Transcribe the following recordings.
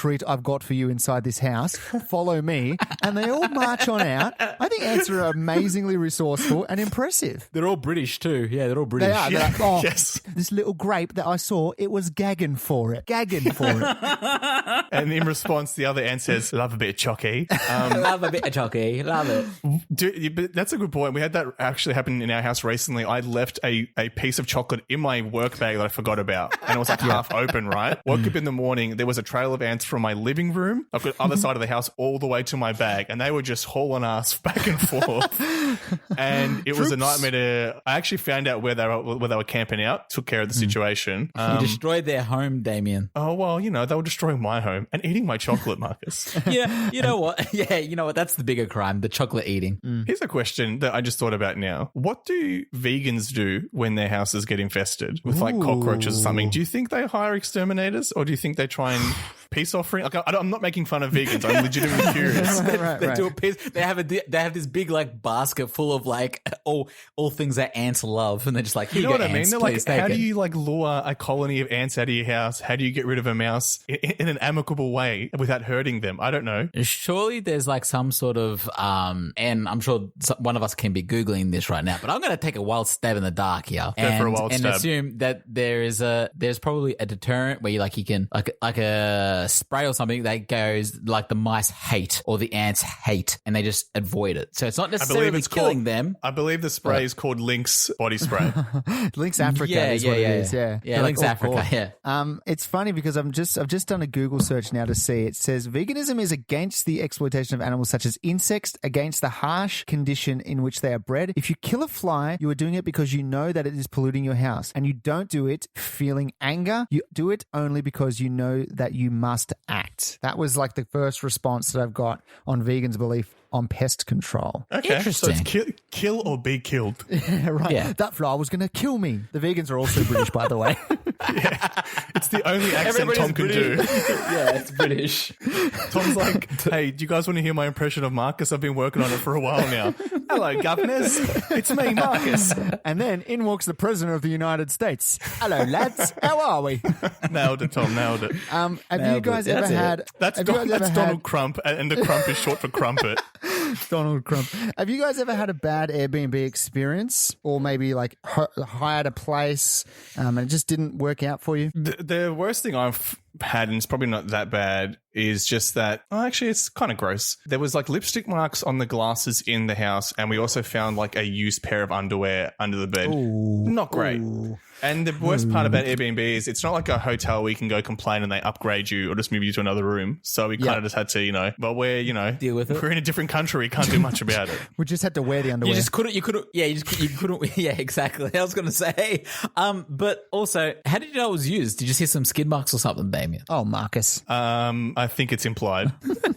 treat I've got for you inside this house. Follow me. And they all march on out. I think ants are amazingly resourceful and impressive. They're all British too. Yeah, they're all British. They are. They're like, oh, Yes. this little grape that I saw, it was gagging for it. Gagging for it. And in response, the other ant says, love a bit of chocky. Love a bit of chocky. Love it. But that's a good point. We had that actually happen in our house recently. I left a piece of chocolate in my work bag that I forgot about. And it was like half open, right? Woke up in the morning, there was a trail of ants from my living room, of the other side of the house, all the way to my bag. And they were just hauling ass back and forth. And it was a nightmare I actually found out where they were camping out, took care of the situation. You destroyed their home, Damien. Oh, well, they were destroying my home and eating my chocolate, Marcus. Yeah, you know what? Yeah, you know what? That's the bigger crime, the chocolate eating. Here's a question that I just thought about now. What do vegans do when their houses get infested with like cockroaches or something? Do you think they hire exterminators or do you think they try and peace offering? Like, I'm not making fun of vegans. I'm legitimately curious. They do a piece. They have this big like basket full of like all things that ants love, and they're just like, you know what I mean? Ants, they're please like, how take do it. you like lure a colony of ants out of your house? How do you get rid of a mouse in an amicable way without hurting them? I don't know. Surely there's like some sort of and I'm sure one of us can be Googling this right now, but I'm going to take a wild stab in the dark here and assume that there's probably a deterrent where you can like a spray or something that goes like the mice hate or the ants hate and they just avoid it. So it's not necessarily killing them. I believe the spray is called Lynx body spray. Lynx Africa is what it is. Yeah, Lynx Africa. Yeah. It's funny because I've just done a Google search now to see. It says veganism is against the exploitation of animals such as insects, against the harsh condition in which they are bred. If you kill a fly, you are doing it because you know that it is polluting your house, and you don't do it feeling anger. You do it only because you know that you must act. That was like the first response that I've got on vegans' belief on pest control. Okay, interesting. So it's kill or be killed. Right. Yeah. That fly was going to kill me. The vegans are also British, by the way. Yeah, it's the only accent Tom can do. Yeah, it's British. Tom's like, hey, do you guys want to hear my impression of Marcus? I've been working on it for a while now. Hello, governors. It's me, Marcus. And then in walks the President of the United States. Hello, lads. How are we? Nailed it, Tom. Nailed it. Have you guys ever had... That's Donald Crump, and the Crump is short for crumpet. Donald Crump. Have you guys ever had a bad Airbnb experience, or maybe like hired a place and it just didn't work out for you? The worst thing I've had, and it's probably not that bad, is just that, actually it's kind of gross. There was like lipstick marks on the glasses in the house, and we also found like a used pair of underwear under the bed. Ooh. Not great. Ooh. And the worst part about Airbnb is it's not like a hotel where you can go complain and they upgrade you or just move you to another room. So we kind of just had to, well, we're, deal with it. We're in a different country. Can't do much about it. We just had to wear the underwear. You couldn't, yeah, exactly. I was going to say, but also, how did you know it was used? Did you see some skid marks or something, Damien? Oh, Marcus. I think it's implied.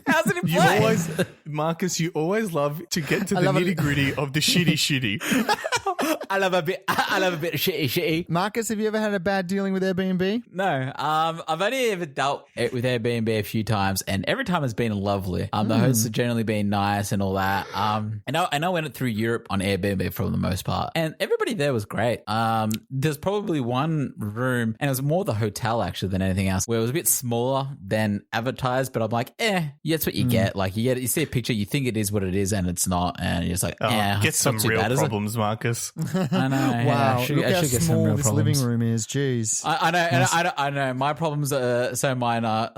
How's it implied? Marcus, you always love to get to the nitty gritty of the shitty. I love a bit of shitty. Marcus, have you ever had a bad dealing with Airbnb? No, I've only ever dealt with Airbnb a few times, and every time it's been lovely. The hosts have generally been nice and all that. And I went through Europe on Airbnb for the most part, and everybody there was great. There's probably one room, and it was more the hotel actually than anything else, where it was a bit smaller than advertised. But I'm like, yeah, that's what you get. Like you see a picture, you think it is what it is, and it's not, and you're just like, get some real problems, Marcus. I know. Wow, I look how should get some small real this problems. living room is. Jeez. I know, and I know. My problems are so minor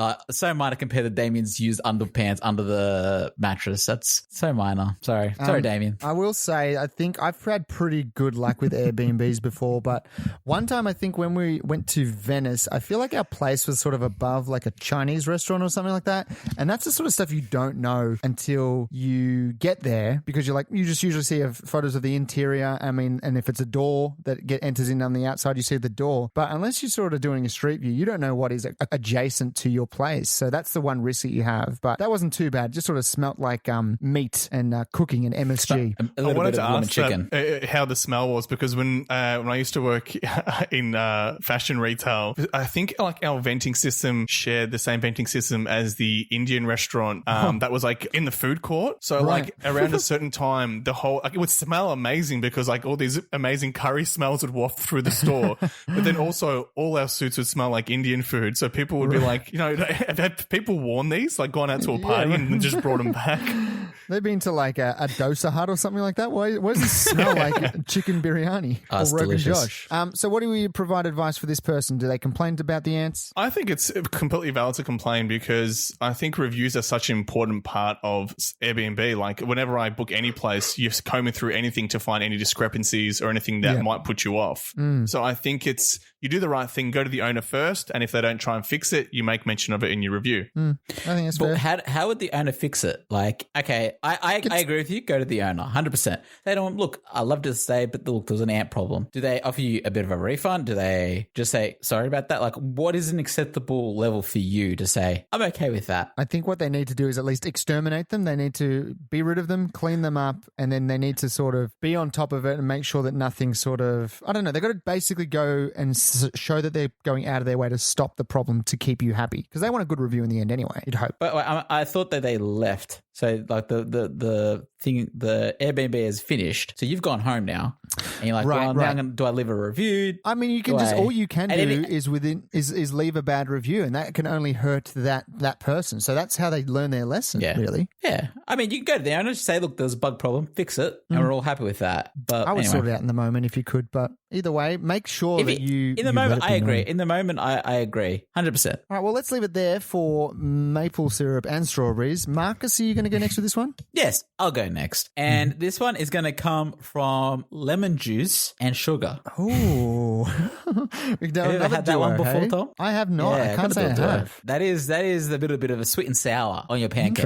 compared to Damien's used underpants under the mattress. That's so minor. Sorry, Damien. I will say, I think I've had pretty good luck with Airbnbs before, but one time I think when we went to Venice, I feel like our place was sort of above like a Chinese restaurant or something like that, and that's the sort of stuff you don't know until you get there, because you just usually see photos of the interior. I mean, and if it's a door that enters in on the outside, you see the door. But unless you're sort of doing a street view, you don't know what is adjacent to your place. So that's the one risk that you have. But that wasn't too bad. It just sort of smelt like meat and cooking and MSG. I wanted to ask chicken. How the smell parallels because when I used to work in fashion retail, I think like our venting system shared the same venting system as the Indian restaurant that was like in the food court. So like around a certain time, the whole like it would smell amazing because like all these amazing curry smells would waft through the store. But then also all our suits would smell like Indian food. So people would be like, you know, have had people worn these, like gone out to a party and just brought them back. They've been to like a dosa hut or something like that. Why does it smell like chicken biryani or Rogan delicious. Josh? So what do we provide advice for this person? Do they complain about the ants? I think it's completely valid to complain because I think reviews are such an important part of Airbnb. Like whenever I book any place, you're combing through anything to find any discrepancies or anything that might put you off. So I think you do the right thing, go to the owner first, and if they don't try and fix it, you make mention of it in your review. I think that's fair. How would the owner fix it? Like, okay, I agree with you. Go to the owner, 100%. They don't look. I love to stay, but look, there's an ant problem. Do they offer you a bit of a refund? Do they just say sorry about that? Like, what is an acceptable level for you to say I'm okay with that? I think what they need to do is at least exterminate them. They need to be rid of them, clean them up, and then they need to sort of be on top of it and make sure that nothing sort of, I don't know, they've got to basically go and show that they're going out of their way to stop the problem to keep you happy because they want a good review in the end anyway, you'd hope. But I thought that they left. So like the thing, the Airbnb is finished. So you've gone home now, and you're like, now do I leave a review? I mean, you can all you can do is leave a bad review, and that can only hurt that person. So that's how they learn their lesson. Really. Yeah. I mean, you can go to the owner, say, look, there's a bug problem, fix it, and we're all happy with that. But I would sort it out in the moment if you could. But either way, make sure that you. In the moment, I agree. In the moment, I agree, 100%. All right. Well, let's leave it there for maple syrup and strawberries. Marcus, are you going to go next with this one? Yes, I'll go next. And this one is going to come from lemon juice and sugar. Ooh. We've done Have you ever had that one before, Tom? I have not. I can't say I have. That is a bit of a sweet and sour on your pancake.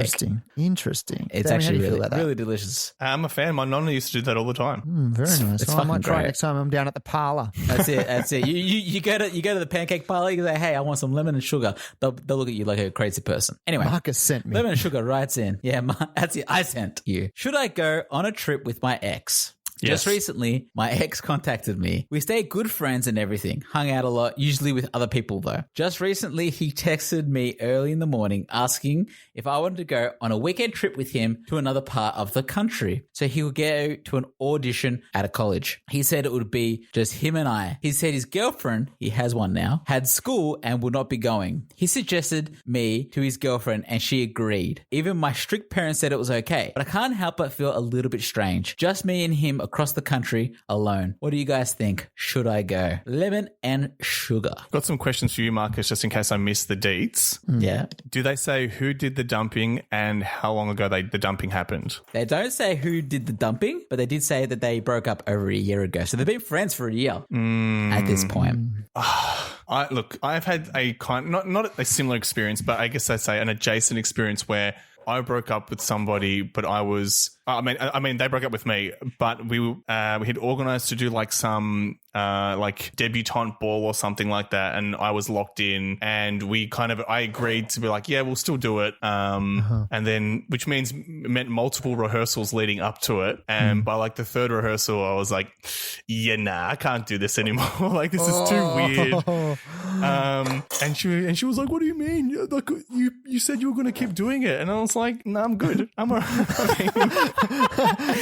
Interesting. It's Damien, actually how do you feel about that? really delicious. I'm a fan. My nonna used to do that all the time. Very nice. It's I might fucking try it great. next time I'm down at the parlour. That's it. You go to the pancake parlor. You say, hey, I want some lemon and sugar. They'll look at you like a crazy person. Anyway, Marcus sent me. Lemon and sugar writes in. Yeah, that's it. I sent you. Should I go on a trip with my ex? Yes. Just recently, my ex contacted me. We stayed good friends and everything. Hung out a lot, usually with other people though. Just recently, he texted me early in the morning asking if I wanted to go on a weekend trip with him to another part of the country so he would go to an audition at a college. He said it would be just him and I. He said his girlfriend, he has one now, had school and would not be going. He suggested me to his girlfriend and she agreed. Even my strict parents said it was okay, but I can't help but feel a little bit strange. Just me and him across the country alone. What do you guys think? Should I go? Lemon and sugar. Got some questions for you, Marcus, just in case I missed the deets. Yeah. Do they say who did the dumping and how long ago the dumping happened? They don't say who did the dumping, but they did say that they broke up over a year ago. So they've been friends for a year at this point. I've had a not a similar experience, but I guess I'd say an adjacent experience where I broke up with somebody, but I mean, they broke up with me, but we had organized to do like some like debutante ball or something like that, and I was locked in, and I agreed to be like, yeah, we'll still do it, and then which meant multiple rehearsals leading up to it, and by like the third rehearsal, I was like, yeah, nah, I can't do this anymore. Like this is too weird. And she was like, what do you mean? Like you said you were going to keep doing it, and I was like, no, I'm good. I'm all right.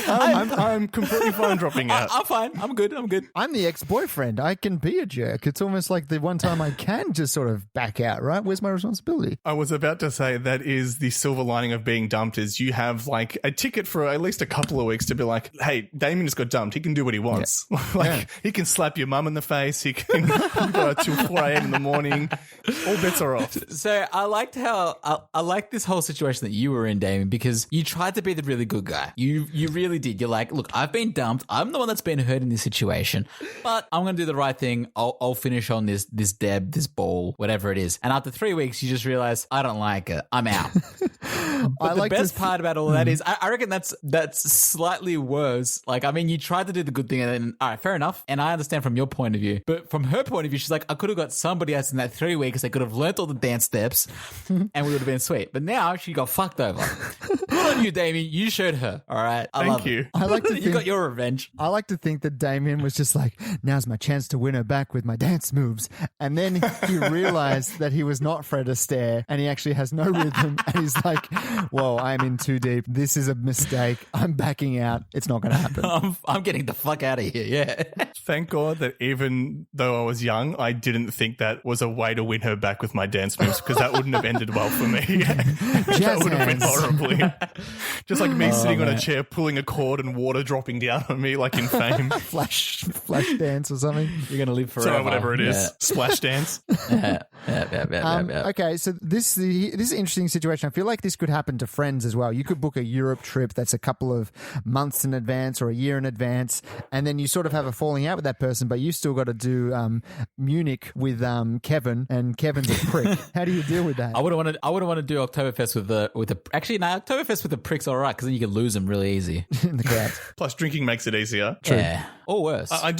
I'm completely fine dropping out. I'm fine. I'm good. I'm the ex-boyfriend. I can be a jerk. It's almost like the one time I can just sort of back out, right? Where's my responsibility? I was about to say that is the silver lining of being dumped is you have like a ticket for at least a couple of weeks to be like, hey, Damien just got dumped. He can do what he wants. Yeah. He can slap your mum in the face. He can go till 4 a.m. in the morning. All bets are off. So I liked how I like this whole situation that you were in, Damien, because you tried to be the really good guy. You really did. You're like, look, I've been dumped. I'm the one that's been hurt in this situation, but I'm going to do the right thing. I'll finish on this ball, whatever it is. And after 3 weeks, you just realize I don't like it. I'm out. But the best part about all that is, I reckon that's slightly worse. Like, I mean, you tried to do the good thing, and then, all right, fair enough. And I understand from your point of view, but from her point of view, she's like, I could have got somebody else in that 3 weeks. They could have learnt all the dance steps, and we would have been sweet. But now she got fucked over. Good on you, Damien. You showed her. All right, Thank you. I like to You got your revenge. I like to think that Damien was just like, now's my chance to win her back with my dance moves. And then he realized that he was not Fred Astaire and he actually has no rhythm. And he's like, whoa, I'm in too deep. This is a mistake. I'm backing out. It's not going to happen. I'm getting the fuck out of here. Yeah. Thank God that even though I was young, I didn't think that was a way to win her back with my dance moves, because that wouldn't have ended well for me. That would have been horribly. Just like me sitting on a chair, pulling a cord and water dropping down on me like in Fame. Flash dance or something. You're going to live forever. Sorry, whatever it is. Yeah. Splash dance. Yeah. Okay, so this is an interesting situation. I feel like this could happen to friends as well. You could book a Europe trip that's a couple of months in advance or a year in advance, and then you sort of have a falling out with that person, but you still got to do Munich with Kevin, and Kevin's a prick. How do you deal with that? I wouldn't want to do Oktoberfest with the. Actually, no, Oktoberfest with the pricks all right, because then you can lose them really easy in the crowd. Plus, drinking makes it easier. Yeah, or worse. I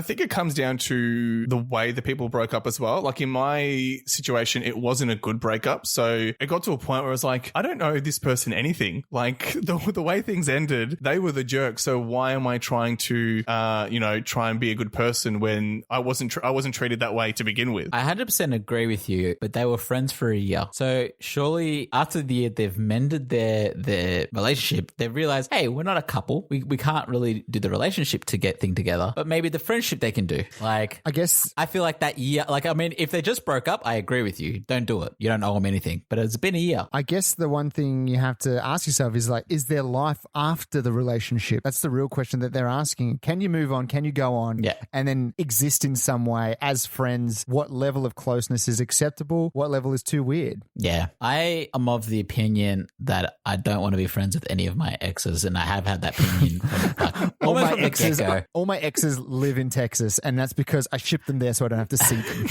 think it comes down to the way the people broke up as well. Like in my situation, it wasn't a good breakup, so it got to a point where I was like, I don't know this person anything. Like the way things ended, they were the jerk. So why am I trying to, try and be a good person when I wasn't treated that way to begin with? I 100% agree with you, but they were friends for a year. So surely after the year they've mended their relationship, they've realized, hey, we're not a couple. We can't really do the relationship to get thing together, but maybe the friendship they can do. Like, I guess I feel like that year, like, I mean, if they just broke up, I agree with you. Don't do it. You don't owe them anything, but it's been a year. I guess the one thing you have to ask yourself is like, is there life after the relationship? That's the real question that they're asking. Can you move on? Can you go on? Yeah. And then exist in some way as friends? What level of closeness is acceptable? What level is too weird? Yeah. I am of the opinion that I don't want to be friends with any of my exes, and I have had that opinion from the get-go. All my exes live in Texas, and that's because I ship them there so I don't have to see them.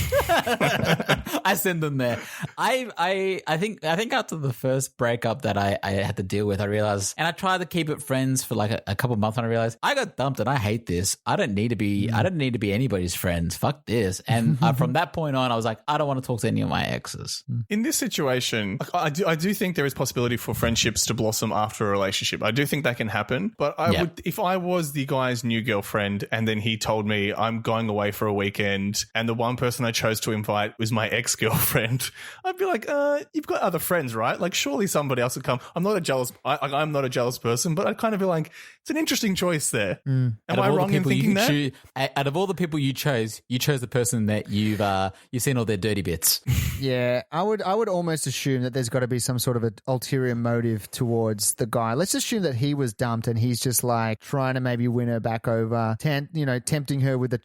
I send them there. I think after the first breakup that I had to deal with, I realized, and I tried to keep it friends for like a couple of months, and I realized I got dumped and I hate this. I don't need to be anybody's friends. Fuck this. And from that point on, I was like, I don't want to talk to any of my exes. In this situation, I do think there is possibility for friendships to blossom after a relationship. I do think that can happen, but I would, if I was the guy's new girlfriend and then he told me I'm going away for a weekend and the one person I chose to invite was my ex-girlfriend, I'd be like, you've got other friends, right? Like, surely somebody else would come. I'm not a jealous person, but I'd kind of be like, it's an interesting choice there. Am I wrong in thinking that? Out of all the people you chose the person that you've seen all their dirty bits. Yeah, I would almost assume that there's got to be some sort of an ulterior motive towards the guy. Let's assume that he was dumped and he's just like trying to maybe win her back over, tempting her with a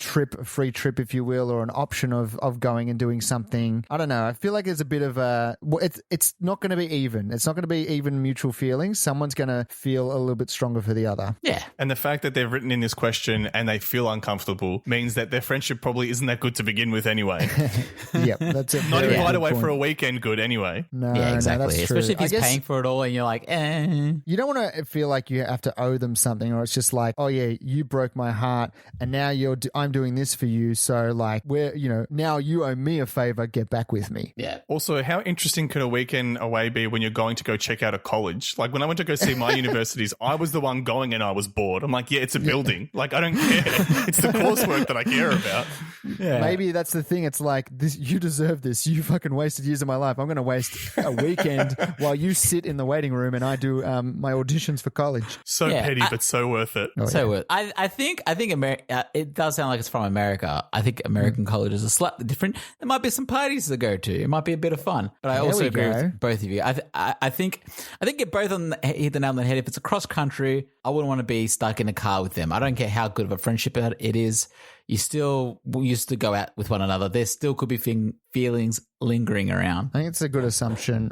free trip, if you will, or an option of going and doing something. I don't know. I feel like there's a bit of it's not going to be even. It's not going to be even mutual feelings. Someone's going to feel a little bit stronger for the other. Yeah. And the fact that they've written in this question and they feel uncomfortable means that their friendship probably isn't that good to begin with anyway. Yep, that's it. Not invite away for a weekend good anyway. No, yeah, exactly. No, that's true. Especially if he's paying for it all and you're like, You don't want to feel like you have to owe them something, or it's just like, oh yeah, you broke my heart and now I'm doing this for you. So like, now you owe me a favor, get back with me. Yeah. Also, how interesting could a weekend away be when you're going to go check out a college? Like when I went to go see my universities, I was the one going and I was bored. I'm like, yeah, it's a building. Like, I don't care. It's the coursework that I care about. Yeah. Maybe that's the thing. It's like, you deserve this. You fucking wasted years of my life. I'm going to waste a weekend while you sit in the waiting room and I do my auditions for college. So petty, but so worth it. Worth. I think it does sound like it's from America. I think American colleges are slightly different. There might be some parties to go to. It might be a bit of fun. But I also agree with both of you. I think you're both hit the nail on the head. If it's across country, I wouldn't want to be stuck in a car with them. I don't care how good of a friendship it is. You still used to go out with one another. There still could be feelings lingering around. I think it's a good assumption.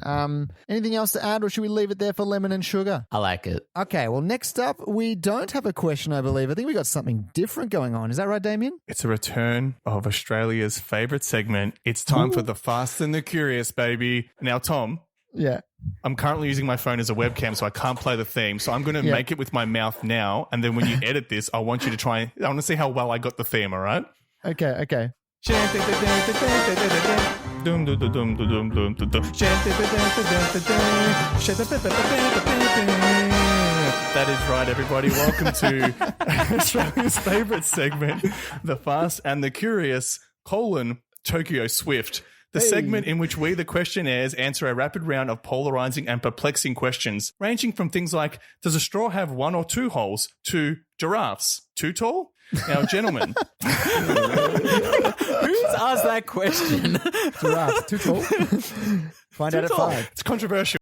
Anything else to add, or should we leave it there for lemon and sugar? I like it. Okay, well, next up, we don't have a question, I believe. I think we got something different going on. Is that right, Damien? It's a return of Australia's favourite segment. It's time for the Fast and the Curious, baby. Now, Tom. Yeah. I'm currently using my phone as a webcam, so I can't play the theme. So I'm going to make it with my mouth now. And then when you edit this, I want you to I want to see how well I got the theme, all right? Okay. That is right, everybody. Welcome to Australia's favourite segment, The Fast and the Curious, Tokyo Swift. The segment in which we, the questionnaires, answer a rapid round of polarizing and perplexing questions, ranging from things like, does a straw have 1 or 2 holes, to giraffes, too tall? Now, gentlemen. Who's asked that question? Giraffe, too tall. Find out at 5. It's controversial.